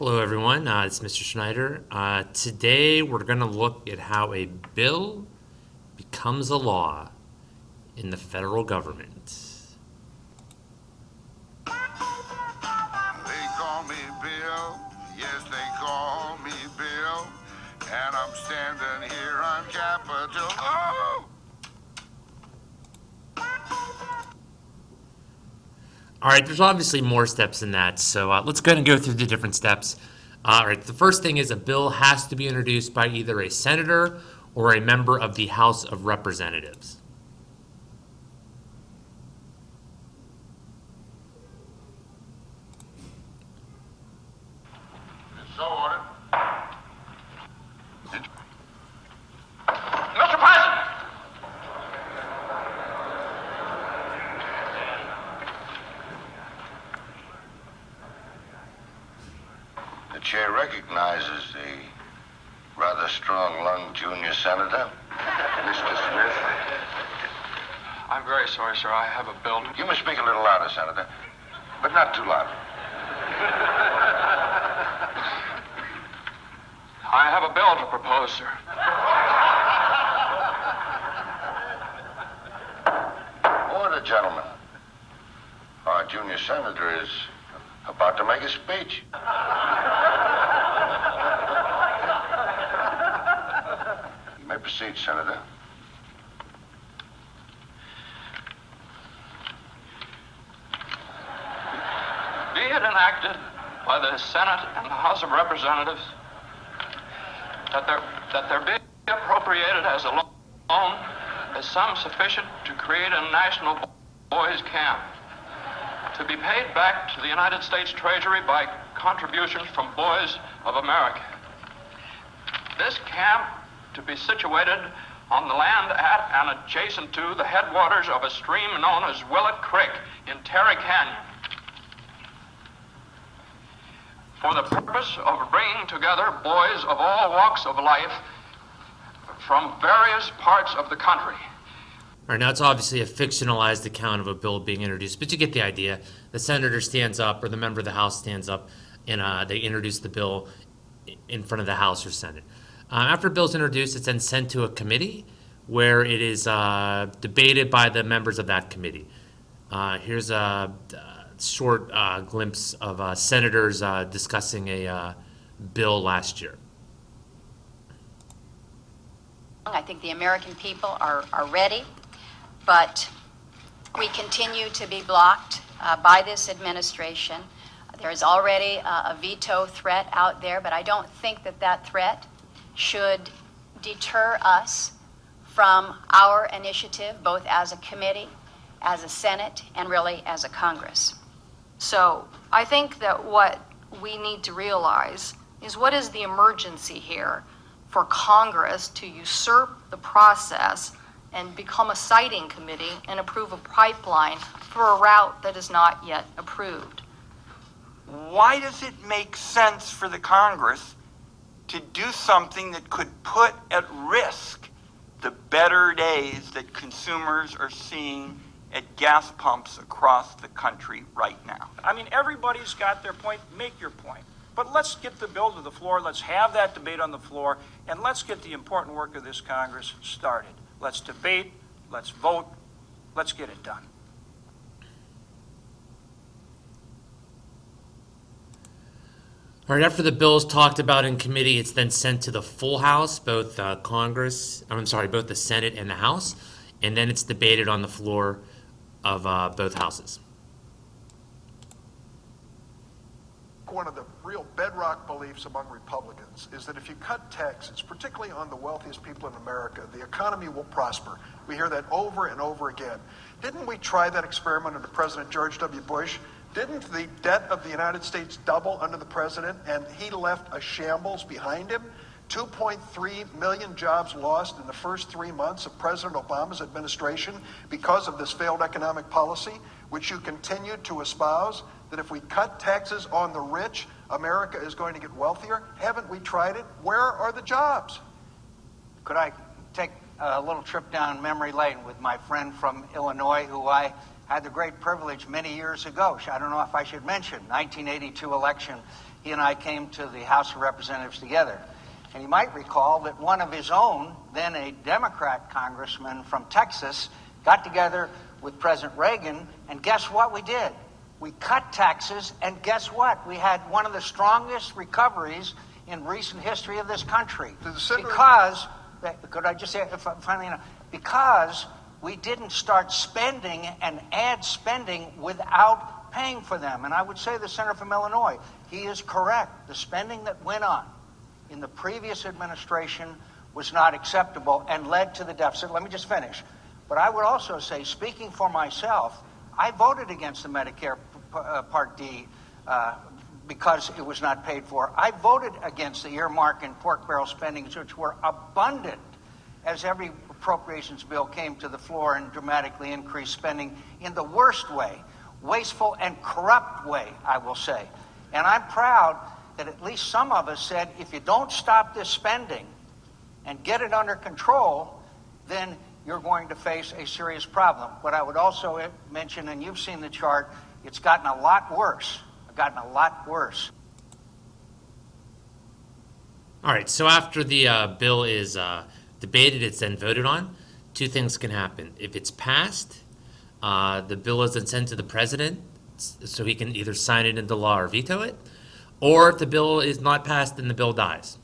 Hello, everyone. It's Mr. Schneider. Today, we're going to look at how a bill becomes a law in the federal government. They call me Bill, yes, they call me Bill, and I'm standing here on Capitol. Oh! All right, there's obviously more steps than that, so let's go ahead and go through the different steps. All right, the first thing is a bill has to be introduced by either a senator or a member of the House of Representatives. So ordered. Mr. President! The chair recognizes the rather strong-lunged junior senator, Mr. Smith. I'm very sorry, sir. I have a bill. You must speak a little louder, Senator, but not too loud. I have a bill to propose, sir. Order, gentlemen. Our junior senator is about to make a speech. You may proceed, Senator. Be it enacted by the Senate and the House of Representatives that there be appropriated as a loan a sum sufficient to create a national boys' camp to be paid back to the United States Treasury by contributions from Boys of America. This camp to be situated on the land at and adjacent to the headwaters of a stream known as Willett Creek in Terry Canyon, for the purpose of bringing together boys of all walks of life from various parts of the country. All right, now it's obviously a fictionalized account of a bill being introduced, but you get the idea. The senator stands up, or the member of the House stands up, and they introduce the bill in front of the House or Senate. After a bill is introduced, it's then sent to a committee where it is debated by the members of that committee. Here's a short glimpse of senators discussing a bill last year. I think the American people are ready, but we continue to be blocked by this administration. There is already a veto threat out there, but I don't think that threat should deter us from our initiative, both as a committee, as a Senate, and really as a Congress. So I think that what we need to realize is what is the emergency here for Congress to usurp the process and become a siting committee and approve a pipeline for a route that is not yet approved. Why does it make sense for the Congress to do something that could put at risk the better days that consumers are seeing at gas pumps across the country right now? I mean, everybody's got their point. Make your point. But let's get the bill to the floor. Let's have that debate on the floor, and let's get the important work of this Congress started. Let's debate. Let's vote. Let's get it done. All right, after the bill is talked about in committee, it's then sent to the full House, both both the Senate and the House, and then it's debated on the floor of both houses. One of the real bedrock beliefs among Republicans is that if you cut taxes, particularly on the wealthiest people in America, the economy will prosper. We hear that over and over again. Didn't we try that experiment under President George W. Bush? Didn't the debt of the United States double under the president, and he left a shambles behind him? 2.3 million jobs lost in the first 3 months of President Obama's administration because of this failed economic policy, which you continued to espouse, that if we cut taxes on the rich, America is going to get wealthier. Haven't we tried it? Where are the jobs? Could I take a little trip down memory lane with my friend from Illinois, who I had the great privilege many years ago, I don't know if I should mention, 1982 election, he and I came to the House of Representatives together. And you might recall that one of his own, then a Democrat congressman from Texas, got together with President Reagan, and guess what we did? We cut taxes, and guess what? We had one of the strongest recoveries in recent history of this country. Because, could I just say, finally, because we didn't start spending and add spending without paying for them. And I would say the senator from Illinois, he is correct. The spending that went on in the previous administration was not acceptable and led to the deficit. Let me just finish. But I would also say, speaking for myself, I voted against the Medicare Part D because it was not paid for. I voted against the earmark and pork barrel spendings, which were abundant as every appropriations bill came to the floor and dramatically increased spending in the worst way, wasteful and corrupt way, I will say. And I'm proud that at least some of us said, if you don't stop this spending and get it under control, then you're going to face a serious problem. But I would also mention, and you've seen the chart, it's gotten a lot worse. All right, so after the bill is debated, it's then voted on, two things can happen. If it's passed, the bill is then sent to the president so he can either sign it into law or veto it, or if the bill is not passed, then the bill dies.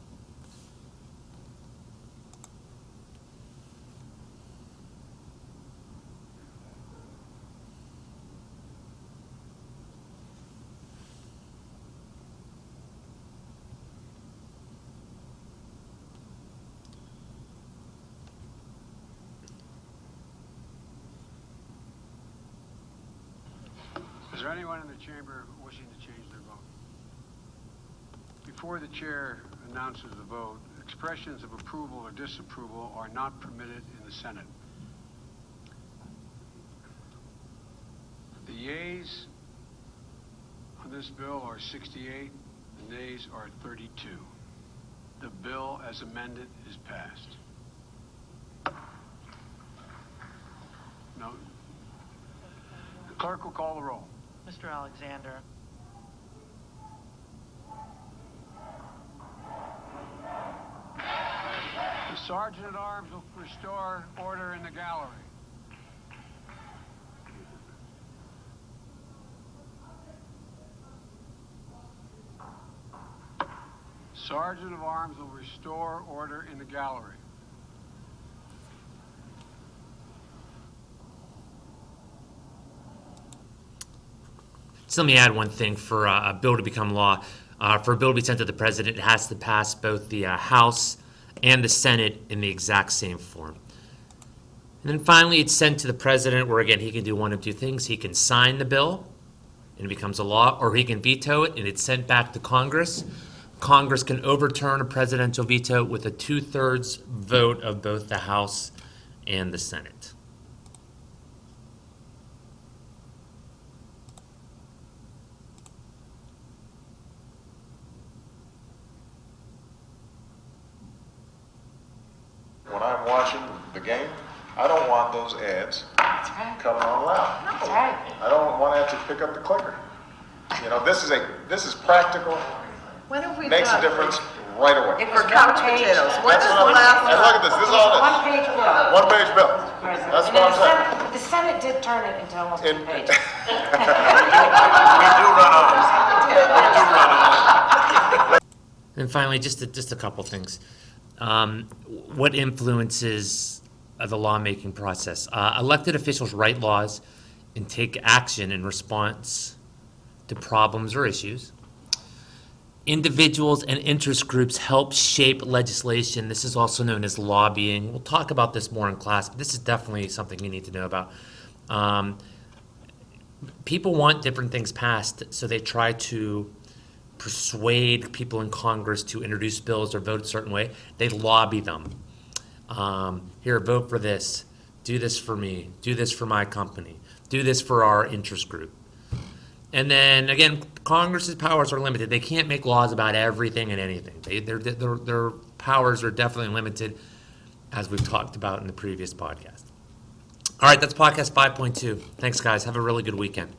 Is there anyone in the chamber wishing to change their vote? Before the chair announces the vote, expressions of approval or disapproval are not permitted in the Senate. The yeas on this bill are 68, the nays are 32. The bill as amended is passed. No. The clerk will call the roll. Mr. Alexander. The Sergeant at Arms will restore order in the gallery. Sergeant of Arms will restore order in the gallery. So let me add one thing. For a bill to become law, for a bill to be sent to the president, it has to pass both the House and the Senate in the exact same form. And then finally, it's sent to the president, where again, he can do one of two things. He can sign the bill and it becomes a law, or he can veto it and it's sent back to Congress. Congress can overturn a presidential veto with a 2/3 vote of both the House and the Senate. When I'm watching the game, I don't want those ads coming on loud. That's right. I don't want to have to pick up the clicker. You know, this is practical, When have we makes a done? difference right away. If we're couch potatoes, when That's is what the I'm- last? and look at this is all this. One-page bill. One page bill. That's And what then I'm saying. the Senate did turn it into almost In- 2 pages. And finally, just a couple things. What influences the lawmaking process? Elected officials write laws and take action in response to problems or issues. Individuals and interest groups help shape legislation. This is also known as lobbying. We'll talk about this more in class, but this is definitely something you need to know about. People want different things passed, so they try to persuade people in Congress to introduce bills or vote a certain way. They lobby them. Here, vote for this. Do this for me. Do this for my company. Do this for our interest group. And then, again, Congress's powers are limited. They can't make laws about everything and anything. Their powers are definitely limited, as we've talked about in the previous podcast. All right, that's podcast 5.2. Thanks, guys. Have a really good weekend.